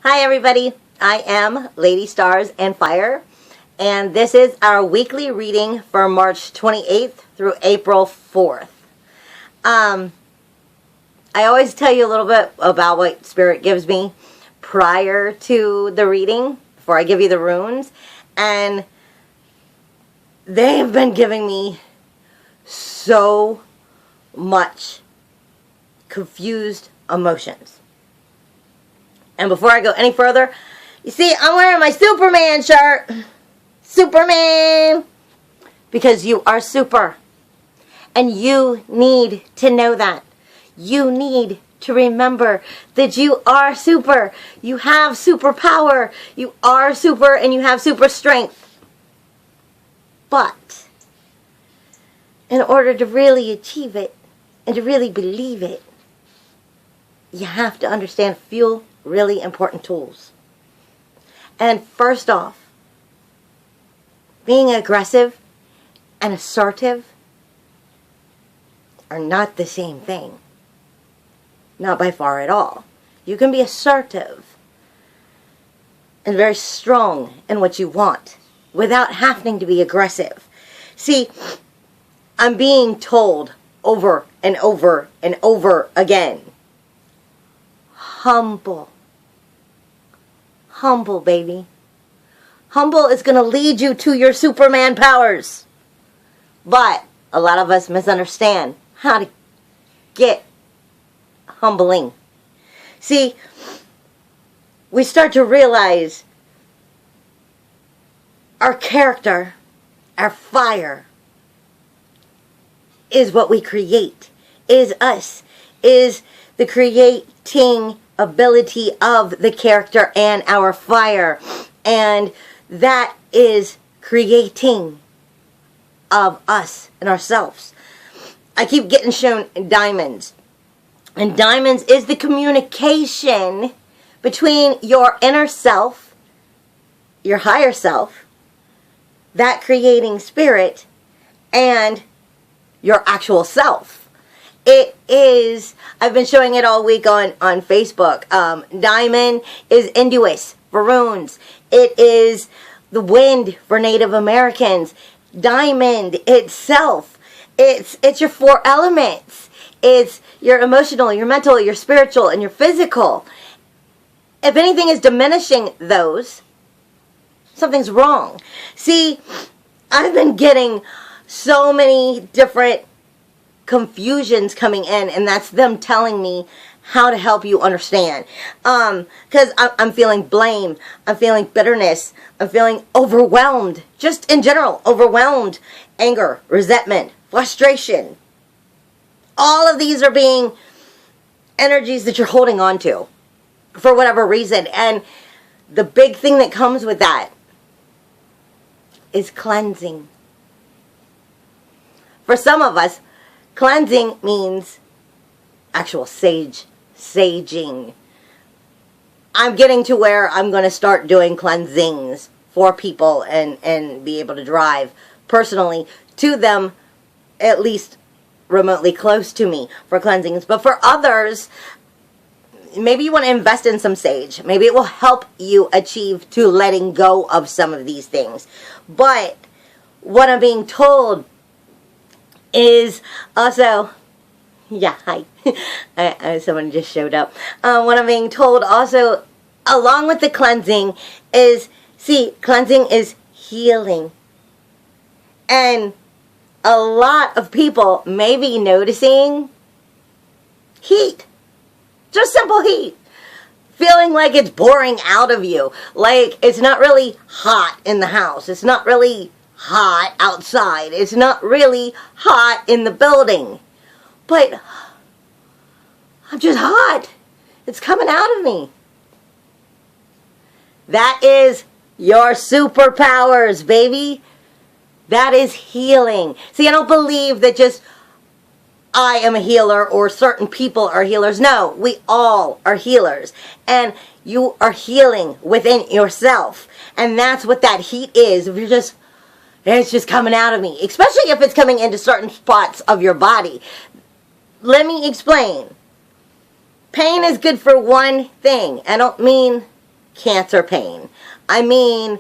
Hi everybody, I am Lady Stars and Fire, and this is our weekly reading for March 28th through April 4th. I always tell you a little bit about what Spirit gives me prior to the reading, before I give you the runes, and they have been giving me so much confused emotions. And before I go any further, you see, I'm wearing my Superman shirt. Superman! Because you are super. And you need to know that. You need to remember that you are super. You have superpower. You are super and you have super strength. But in order to really achieve it and to really believe it, you have to understand a few really important tools. And first off, being aggressive and assertive are not the same thing. Not by far at all. You can be assertive and very strong in what you want without having to be aggressive. See, I'm being told over and over and over again, humble. Humble, baby. Humble is going to lead you to your Superman powers. But a lot of us misunderstand how to get humbling. See, we start to realize our character, our fire, is what we create, is us, is the creating ability of the character and our fire. And that is creating of us and ourselves. I keep getting shown diamonds. And diamonds is the communication between your inner self, your higher self, that creating spirit, and your actual self. It is, I've been showing it all week on Facebook. Diamond is Induus for runes. It is the wind for Native Americans. Diamond itself, it's your four elements. It's your emotional, your mental, your spiritual, and your physical. If anything is diminishing those, something's wrong. See, I've been getting so many different confusions coming in, and that's them telling me how to help you understand. Because I'm feeling blame, I'm feeling bitterness, I'm feeling overwhelmed, just in general, overwhelmed, anger, resentment, frustration. All of these are being energies that you're holding on to for whatever reason. And the big thing that comes with that is cleansing. For some of us, cleansing means actual saging. I'm getting to where I'm going to start doing cleansings for people and be able to drive personally to them, at least remotely close to me, for cleansings. But for others, maybe you want to invest in some sage. Maybe it will help you achieve to letting go of some of these things. But what I'm being told is also, yeah, hi, someone just showed up. What I'm being told also, along with the cleansing, is, see, cleansing is healing. And a lot of people may be noticing heat. Just simple heat. Feeling like it's pouring out of you. Like it's not really hot in the house. It's not really hot outside. It's not really hot in the building. But I'm just hot. It's coming out of me. That is your superpowers, baby. That is healing. See, I don't believe that just I am a healer or certain people are healers. No, we all are healers. And you are healing within yourself. And that's what that heat is. If you're just, it's just coming out of me. Especially if it's coming into certain spots of your body. Let me explain. Pain is good for one thing. I don't mean cancer pain. I mean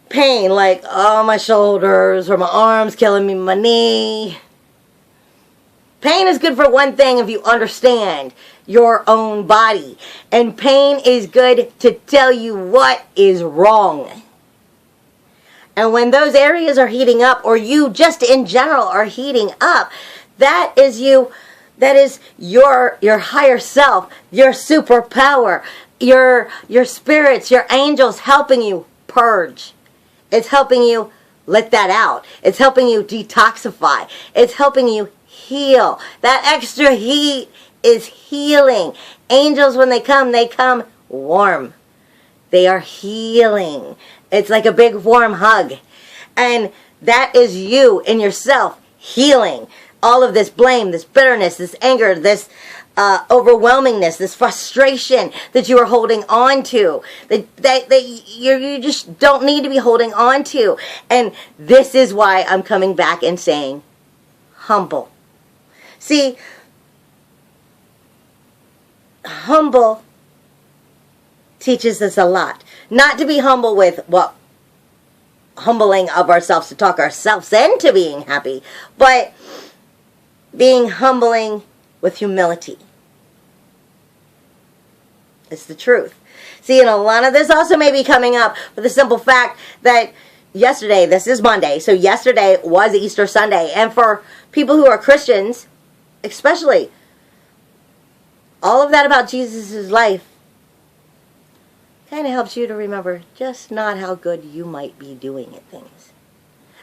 pain like, oh, my shoulders or my arms killing me, my knee. Pain is good for one thing if you understand your own body. And pain is good to tell you what is wrong. And when those areas are heating up, or you just in general are heating up, that is you. That is your higher self, your superpower, your spirits, your angels helping you purge. It's helping you let that out. It's helping you detoxify. It's helping you heal. That extra heat is healing. Angels, when they come warm. They are healing. It's like a big warm hug. And that is you in yourself healing. All of this blame, this bitterness, this anger, this overwhelmingness, this frustration that you are holding on to, that you just don't need to be holding on to. And this is why I'm coming back and saying, humble. See, humble teaches us a lot. Not to be humble with humbling of ourselves to talk ourselves into being happy, but being humbling with humility. It's the truth. See, and a lot of this also may be coming up for the simple fact that yesterday, this is Monday, so yesterday was Easter Sunday. And for people who are Christians, especially, all of that about Jesus' life kind of helps you to remember just not how good you might be doing at things.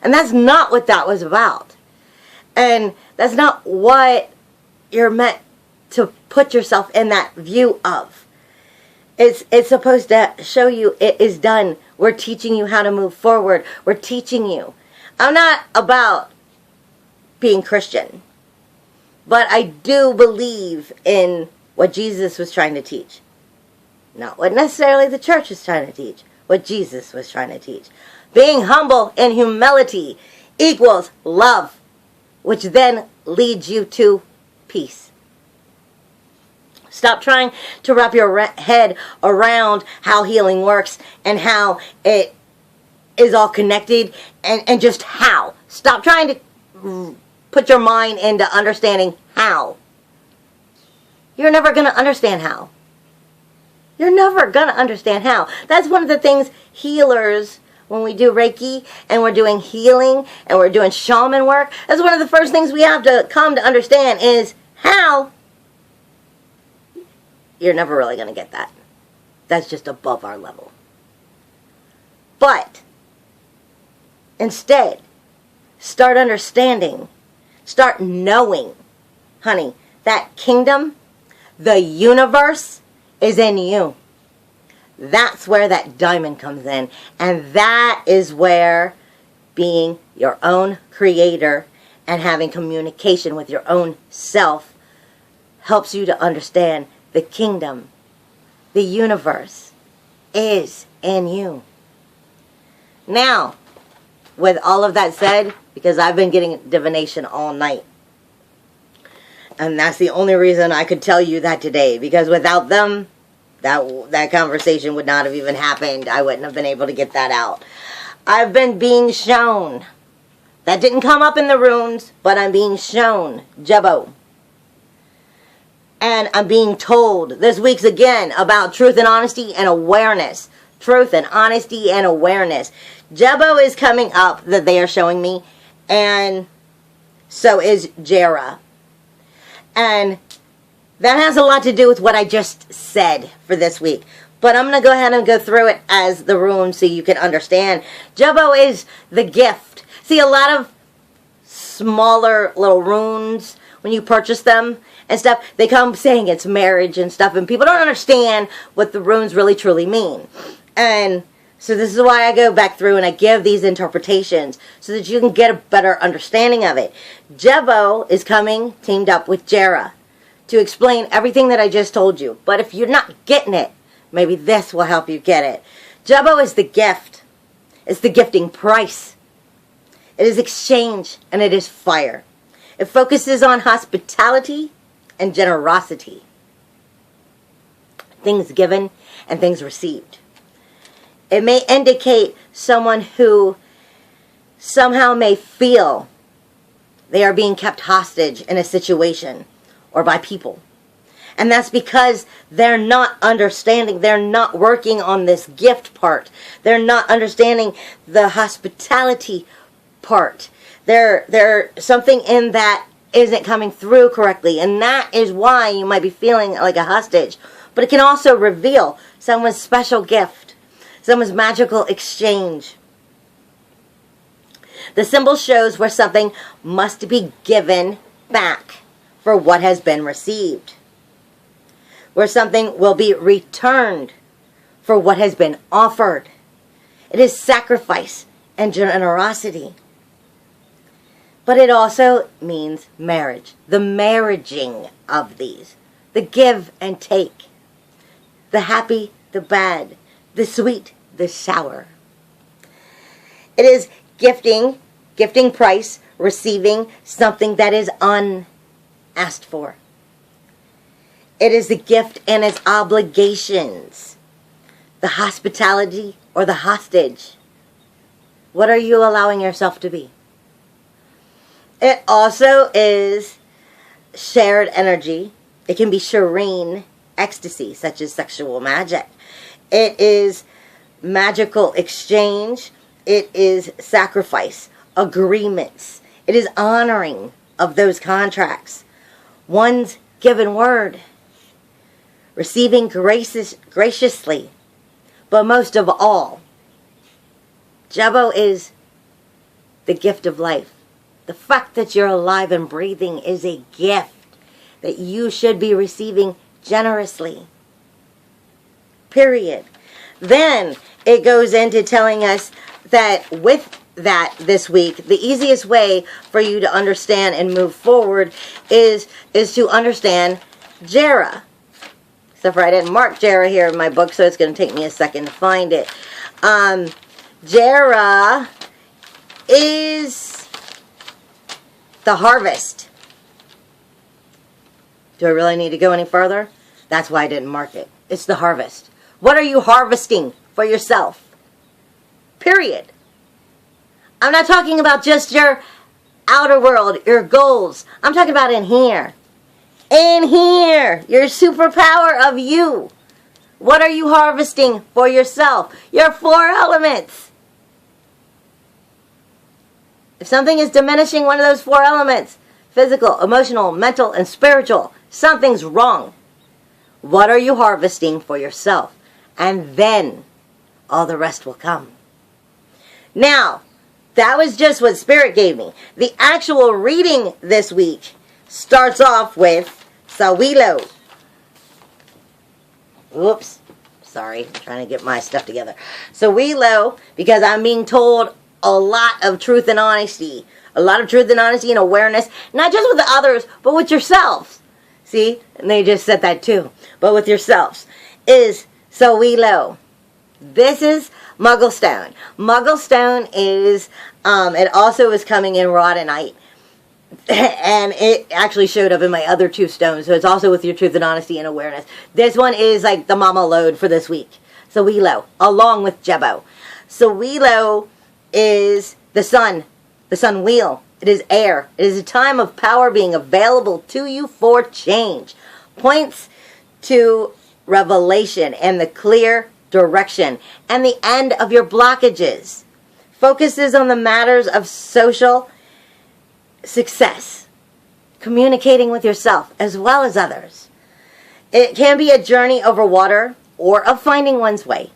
And that's not what that was about. And that's not what you're meant to put yourself in that view of. It's supposed to show you it is done. We're teaching you how to move forward. We're teaching you. I'm not about being Christian, but I do believe in what Jesus was trying to teach. Not what necessarily the church was trying to teach. What Jesus was trying to teach. Being humble and humility equals love, which then leads you to peace. Stop trying to wrap your head around how healing works and how it is all connected and just how. Stop trying to put your mind into understanding how. You're never going to understand how. You're never going to understand how. That's one of the things healers, when we do Reiki and we're doing healing and we're doing shaman work, that's one of the first things we have to come to understand is how. You're never really going to get that. That's just above our level. But instead, start understanding, start knowing, honey, that kingdom, the universe is in you. That's where that diamond comes in. And that is where being your own creator and having communication with your own self helps you to understand the kingdom, the universe is in you. Now, with all of that said, because I've been getting divination all night, and that's the only reason I could tell you that today, because without them, that conversation would not have even happened. I wouldn't have been able to get that out. I've been being shown. That didn't come up in the runes, but I'm being shown Jebo. And I'm being told this week's again about truth and honesty and awareness. Truth and honesty and awareness. Jebo is coming up that they are showing me. And so is Jera. And that has a lot to do with what I just said for this week. But I'm going to go ahead and go through it as the runes so you can understand. Jebo is the gift. See, a lot of smaller little runes, when you purchase them and stuff, they come saying it's marriage and stuff, and people don't understand what the runes really truly mean. And so this is why I go back through and I give these interpretations so that you can get a better understanding of it. Jebo is coming teamed up with Jera to explain everything that I just told you. But if you're not getting it, maybe this will help you get it. Jebo is the gift. It's the gifting price. It is exchange and it is fire. It focuses on hospitality and generosity. things given and things received. It may indicate someone who somehow may feel they are being kept hostage in a situation or by people. And that's because they're not understanding, they're not working on this gift part. They're not understanding the hospitality part. They're something in that isn't coming through correctly. And that is why you might be feeling like a hostage. But it can also reveal someone's special gift, someone's magical exchange. The symbol shows where something must be given back for what has been received, where something will be returned for what has been offered. It is sacrifice and generosity. But it also means marriage, the marriaging of these, the give and take, the happy, the bad, the sweet, the sour. It is gifting price, receiving something that is unasked for. It is the gift and its obligations, the hospitality or the hostage. What are you allowing yourself to be? It also is shared energy. It can be serene ecstasy, such as sexual magic. It is magical exchange. It is sacrifice, agreements. It is honoring of those contracts. One's given word. Receiving graciously. But most of all, Jebo is the gift of life. The fact that you're alive and breathing is a gift that you should be receiving generously. Period. Then it goes into telling us that with that this week, the easiest way for you to understand and move forward is to understand Jera. Except for I didn't mark Jera here in my book, so it's going to take me a second to find it. Jera is the harvest. Do I really need to go any further? That's why I didn't mark it. It's the harvest. What are you harvesting for yourself? Period. I'm not talking about just your outer world, your goals. I'm talking about in here. In here. Your superpower of you. What are you harvesting for yourself? Your 4 elements. If something is diminishing one of those 4 elements, physical, emotional, mental, and spiritual, something's wrong. What are you harvesting for yourself? And then all the rest will come. Now, that was just what Spirit gave me. The actual reading this week starts off with Sawilo. Oops. Sorry, I'm trying to get my stuff together. Sawilo, because I'm being told a lot of truth and honesty. A lot of truth and honesty and awareness. Not just with the others, but with yourselves. See? And they just said that too. But with yourselves. Is Sawilo. This is Muggle Stone. Muggle Stone is, it also is coming in Rhodonite. And it actually showed up in my other 2 stones. So it's also with your truth and honesty and awareness. This one is like the mama load for this week. Sawilo. Along with Jebo. Sawilo is the sun wheel. It is air. It is a time of power being available to you for change. Points to revelation and the clear direction and the end of your blockages. Focuses on the matters of social success. Communicating with yourself as well as others. It can be a journey over water or of finding one's way.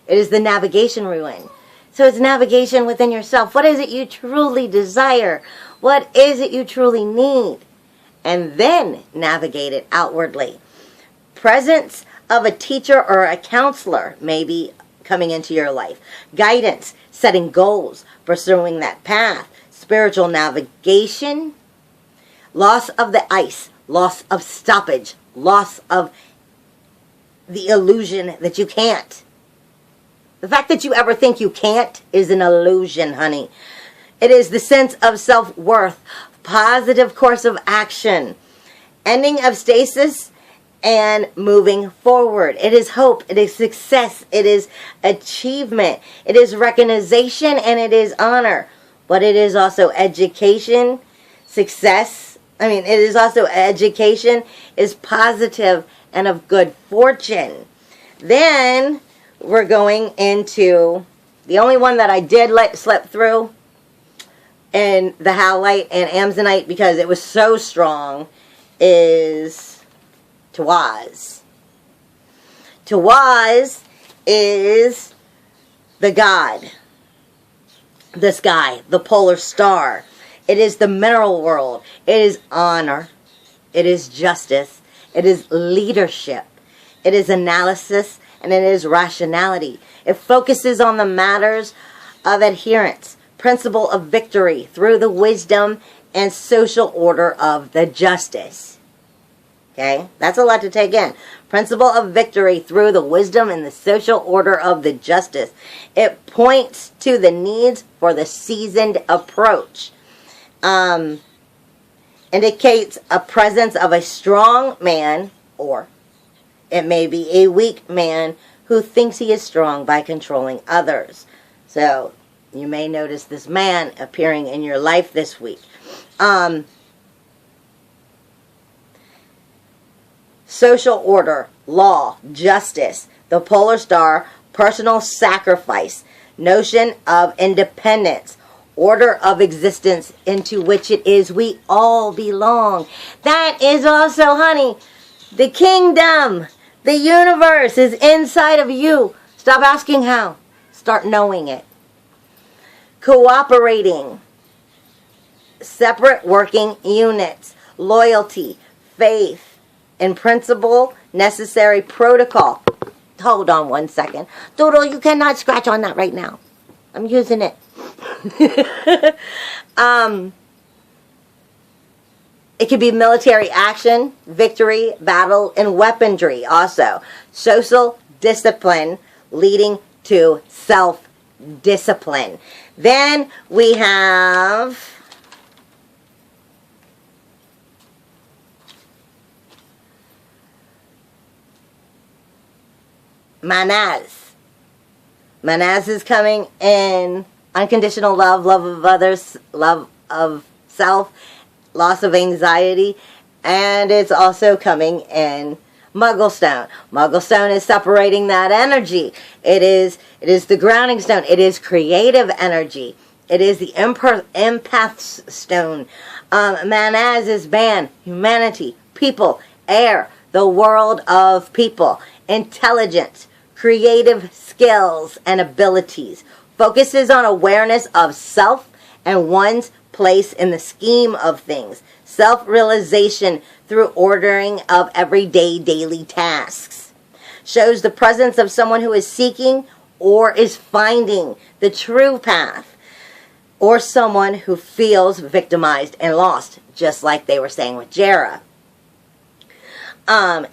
It is the navigation ruin. So it's navigation within yourself. What is it you truly desire? What is it you truly need? And then navigate it outwardly. Presence of a teacher or a counselor may be coming into your life. Guidance, setting goals, pursuing that path. Spiritual navigation. Loss of the ice. Loss of stoppage. Loss of the illusion that you can't. The fact that you ever think you can't is an illusion, honey. It is the sense of self-worth, positive course of action, ending of stasis, and moving forward. It is hope, it is success, it is achievement, it is recognition, and it is honor. But it is also education, success. It is also education, is positive and of good fortune. Then we're going into the only one that I did let slip through, and the Howlite and Amazonite, because it was so strong, is Tawaz. Tawaz is the god, the sky, the polar star. It is the mineral world. It is honor. It is justice. It is leadership. It is analysis, and it is rationality. It focuses on the matters of adherence, principle of victory through the wisdom and social order of the justice. Okay, that's a lot to take in. Principle of victory through the wisdom and the social order of the justice. It points to the needs for the seasoned approach. Indicates a presence of a strong man, or it may be a weak man who thinks he is strong by controlling others. So you may notice this man appearing in your life this week. Social order, law, justice, the polar star, personal sacrifice, notion of independence, order of existence into which it is we all belong. That is also, honey, the kingdom. The universe is inside of you. Stop asking how. Start knowing it. Cooperating. Separate working units. Loyalty. Faith. In principle, necessary protocol. Hold on one second. Doodle, you cannot scratch on that right now. I'm using it. It could be military action, victory, battle, and weaponry also. Social discipline leading to self-discipline. Then we have Manaz. Manaz is coming in unconditional love, love of others, love of self, loss of anxiety, and it's also coming in Mugglestone. Mugglestone is separating that energy. It is the grounding stone. It is creative energy. It is the empath stone. Manaz is man, humanity, people, air, the world of people, intelligence, creative skills and abilities. Focuses on awareness of self and one's place in the scheme of things. Self-realization through ordering of everyday daily tasks. Shows the presence of someone who is seeking or is finding the true path. Or someone who feels victimized and lost, just like they were saying with Jera.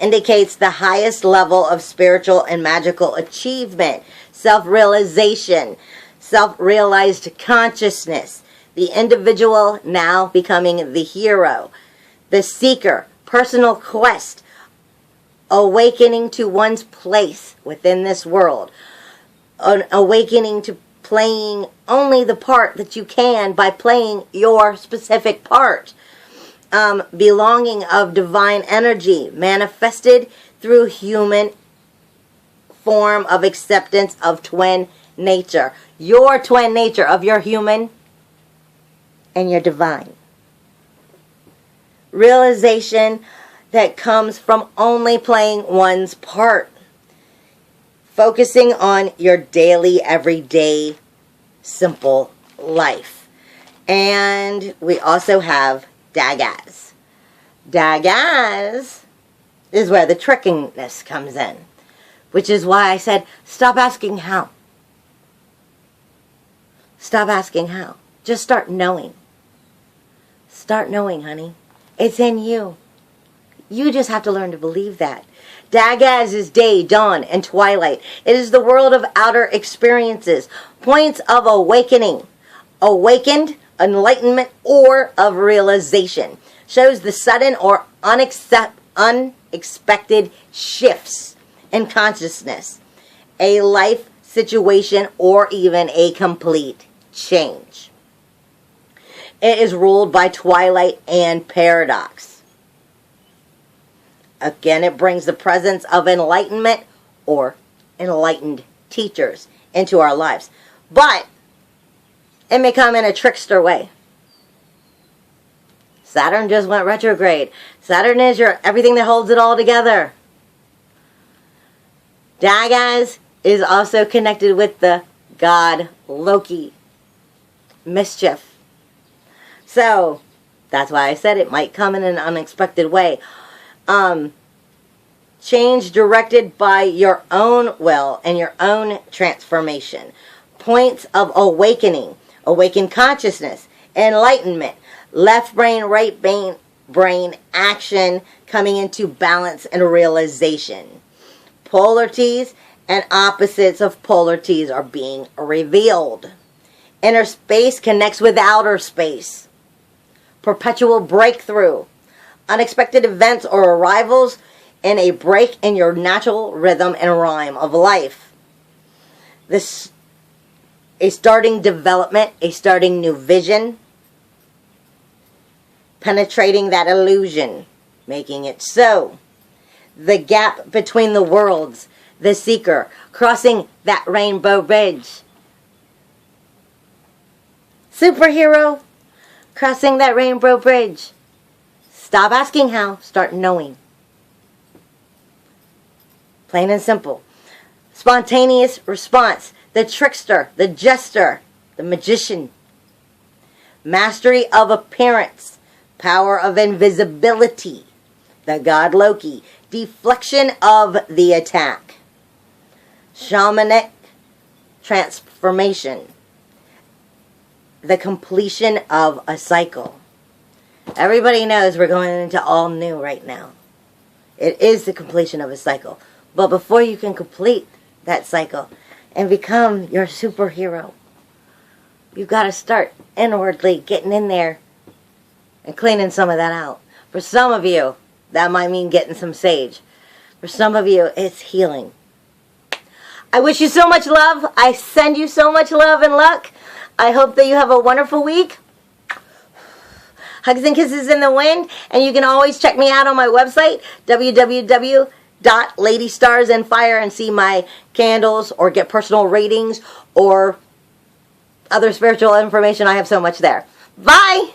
Indicates the highest level of spiritual and magical achievement. Self-realization. Self-realized consciousness. The individual now becoming the hero. The seeker. Personal quest. Awakening to one's place within this world. An awakening to playing only the part that you can by playing your specific part. Belonging of divine energy manifested through human form of acceptance of twin nature. Your twin nature of your human and your divine. Realization that comes from only playing one's part. Focusing on your daily, everyday, simple life. And we also have Dagaz. Dagaz is where the trickiness comes in. Which is why I said, stop asking how. Stop asking how. Just start knowing. Start knowing, honey. It's in you. You just have to learn to believe that. Dagaz is day, dawn, and twilight. It is the world of outer experiences. Points of awakening. Awakened, enlightenment, or of realization. Shows the sudden or unexpected unexpected shifts in consciousness, a life situation, or even a complete change. It is ruled by twilight and paradox. Again, it brings the presence of enlightenment or enlightened teachers into our lives. But it may come in a trickster way. Saturn just went retrograde. Saturn is your everything that holds it all together. That, guys, is also connected with the god Loki. Mischief. So, that's why I said it might come in an unexpected way. Change directed by your own will and your own transformation. Points of awakening. Awakened consciousness. Enlightenment. Left brain, right brain action coming into balance and realization. Polarities and opposites of polarities are being revealed. Inner space connects with outer space. Perpetual breakthrough. Unexpected events or arrivals and a break in your natural rhythm and rhyme of life. This a starting development, a starting new vision. Penetrating that illusion, making it so. The gap between the worlds, the seeker, crossing that rainbow bridge. Superhero, crossing that rainbow bridge. Stop asking how, start knowing. Plain and simple. Spontaneous response, the trickster, the jester, the magician. Mastery of appearance. Power of invisibility, the god Loki. Deflection of the attack. Shamanic transformation. The completion of a cycle. Everybody knows we're going into all new right now. It is the completion of a cycle. But before you can complete that cycle and become your superhero, you've got to start inwardly getting in there and cleaning some of that out. For some of you, that might mean getting some sage. For some of you, it's healing. I wish you so much love. I send you so much love and luck. I hope that you have a wonderful week. Hugs and kisses in the wind. And you can always check me out on my website, www.ladystarsandfire, and see my candles or get personal readings or other spiritual information. I have so much there. Bye!